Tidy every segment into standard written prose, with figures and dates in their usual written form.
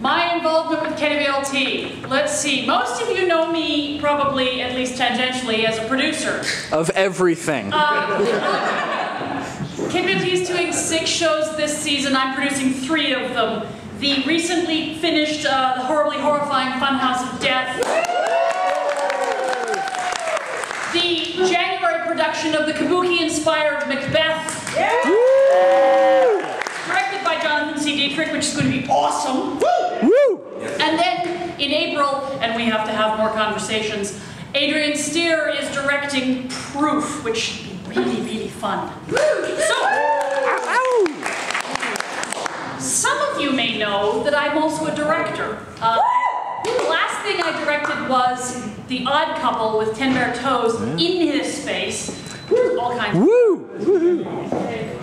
My involvement with KWLT. Let's see. Most of you know me, probably at least tangentially, as a producer. Of everything. KWLT is doing 6 shows this season. I'm producing 3 of them. The recently finished The Horribly Horrifying Funhouse of Death. The January production of the Kabuki-inspired Macbeth. Directed by Jonathan C. Dietrich, which is going to be awesome. And then in April, and we have to have more conversations, Adrian Steer is directing Proof, which should be really, really fun. So, some of you may know that I'm also a director. The last thing I directed was The Odd Couple with 10 Bare Toes in his space. All kinds of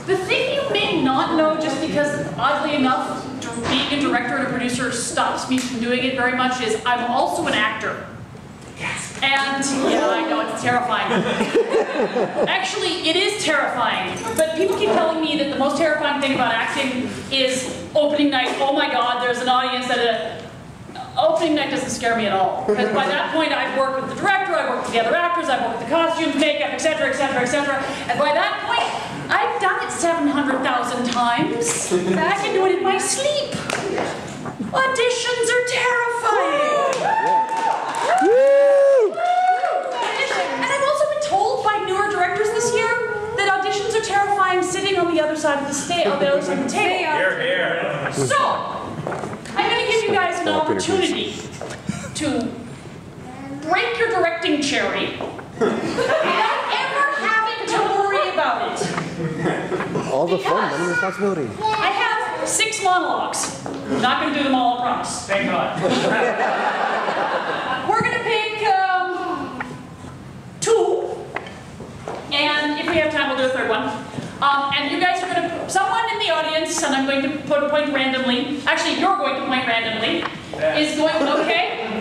The thing you may not know, just because, oddly enough, being a director and a producer stops me from doing it very much, is I'm also an actor. And, yeah, I know, it's terrifying. Actually, it is terrifying. But people keep telling me that the most terrifying thing about acting is opening night. Oh my God, there's an audience that opening night doesn't scare me at all. Because by that point, I've worked with the director, I've worked with the other actors, I've worked with the costumes, makeup, etc., etc., etc. And by that point, I've done it 700,000 times. I can do it in my sleep. Auditions are terrifying. And I've also been told by newer directors this year that auditions are terrifying sitting on the other side of the table. Here, here. So, I'm going to give you guys an opportunity to break your directing cherry without ever having to worry about it. All the fun, none of the responsibility. I have 6 monologues. I'm not going to do them all, I promise. Thank God. We're going to pick 2. And if we have time, we'll do a 3rd one. And you guys are going to, someone in the audience, and I'm going to point randomly, actually you're going to point randomly, is going, okay?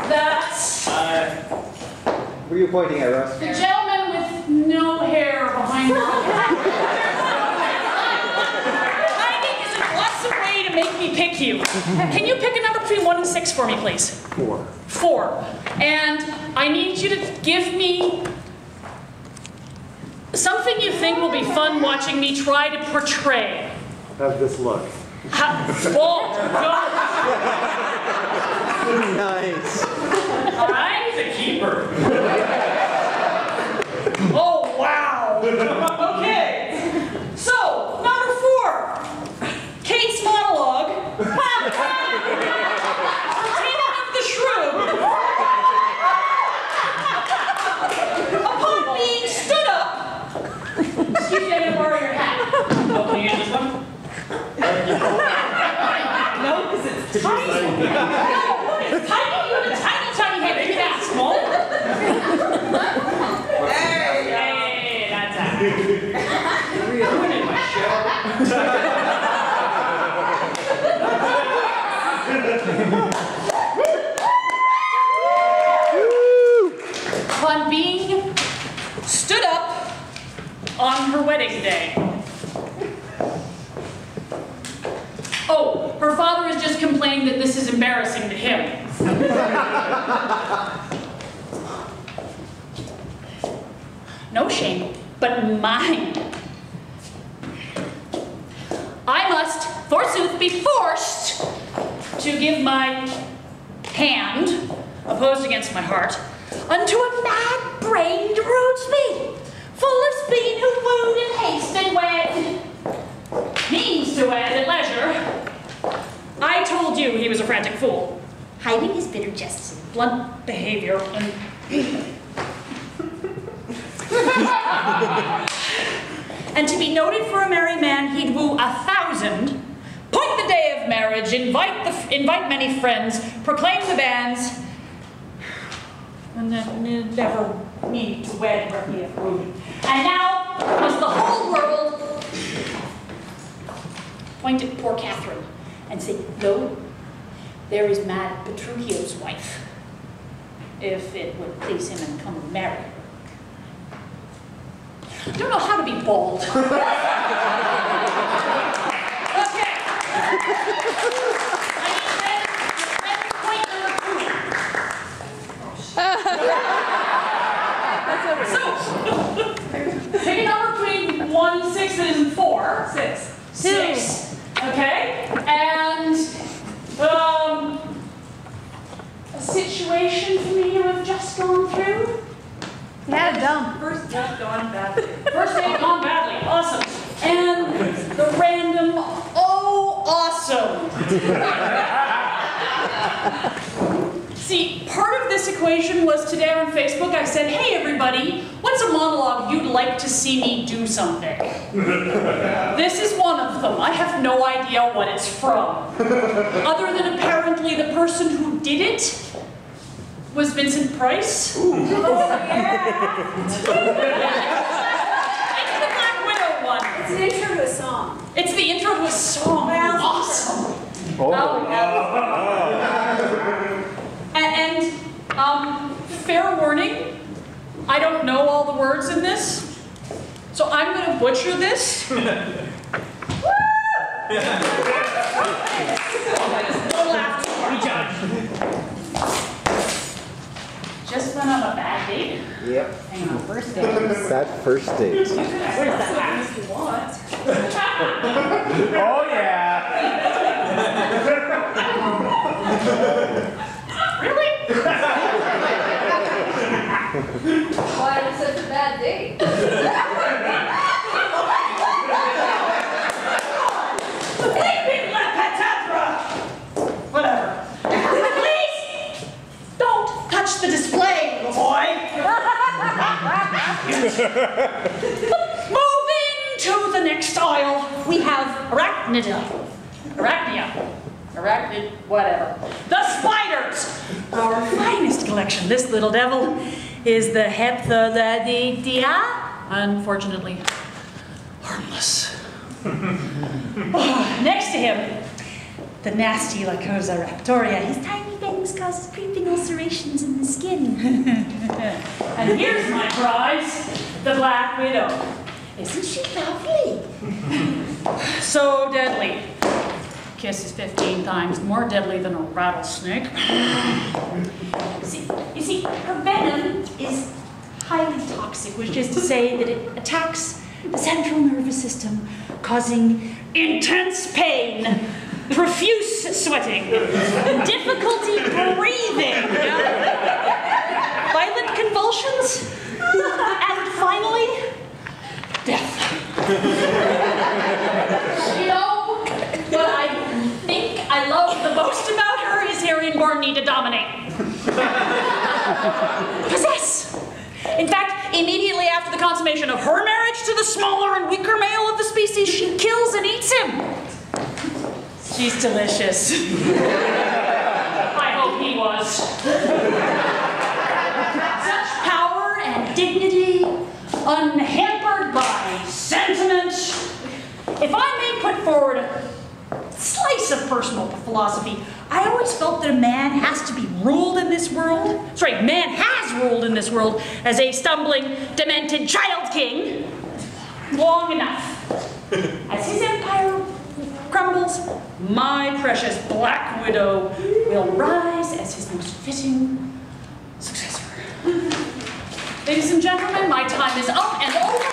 That's... Who are you pointing at, Russ? The gentleman with no hair behind him. Hiding is an awesome way to make me pick you. Can you pick a number between 1 and 6 for me, please? 4. 4. And I need you to give me something you think will be fun watching me try to portray. Have this look. Whoa, go. Nice. All right? He's a keeper. Oh, wow. Okay. So, number 4. Kate's monologue. Taming of the Shrew. Upon being stood up. Excuse me, I'm going to borrow your hat. Oh, can you get this one? No, because it's tiny. No, look, it's tiny. You have a tiny, tiny head. Maybe that small. Hey, that's that. Ruining my show. On being stood up on her wedding day. Oh, her father has just complained that this is embarrassing to him. No shame, but mine. I must, forsooth, be forced to give my hand, opposed against my heart, unto a mad-brained rudesby, full of spleen, who wooed and haste and wed, means to wed at leisure. I told you he was a frantic fool, hiding his bitter jests and blunt behavior and... And to be noted for a merry man, he'd woo 1,000, point the day of marriage, invite many friends, proclaim the banns, and then never mean to wed where he hath wooed. And now must the whole world point at poor Catherine and say, "Lo, there is mad Petruchio's wife, if it would please him and come and marry her." I don't know how to be bold. 4. 6. 6. Okay. And a situation for me you have just gone through. Yeah, dumb. First date gone badly. First date gone badly. Awesome. And the random, oh, awesome. See, part of this equation was today on Facebook, I said, hey everybody, what's a monologue you'd like to see me do something? This is one of them. I have no idea what it's from. Other than apparently the person who did it was Vincent Price. Ooh. Oh, yeah. It's the Black Widow one. It's an intro to a song. It's the intro to a song. Awesome. Oh. And fair warning, I don't know all the words in this, so I'm going to butcher this. No laughter. Just went on a bad date? Yep. Hang on, first date. That first date. Where's that if you want? Oh, yeah. Really? Why was it such a bad date? Whatever. Please! Don't touch the display, little boy! Moving to the next aisle, we have arachnida. Arachnid, whatever. The spiders! Our finest collection. This little devil is the Hepthaladidia. Unfortunately, harmless. Next to him, the nasty Lacosa raptoria. His tiny fangs cause creeping ulcerations in the skin. And here's my prize, the Black Widow. Isn't she lovely? So deadly. Kisses 15 times more deadly than a rattlesnake. You see, her venom is highly toxic, which is to say that it attacks the central nervous system, causing intense pain, profuse sweating, difficulty breathing, violent convulsions, and finally, death. You know, what I think I love the most about her is hearing born need to dominate. Possess. In fact, immediately after the consummation of her marriage to the smaller and weaker male of the species, she kills and eats him. She's delicious. I hope he was. Such power and dignity, unhampered by sentiment. If I may put forward a slice of personal philosophy, I always felt that a man has to be ruled in this world. Sorry, man has ruled in this world as a stumbling, demented child king long enough. As his empire crumbles, my precious Black Widow will rise as his most fitting successor. Ladies and gentlemen, my time is up and over.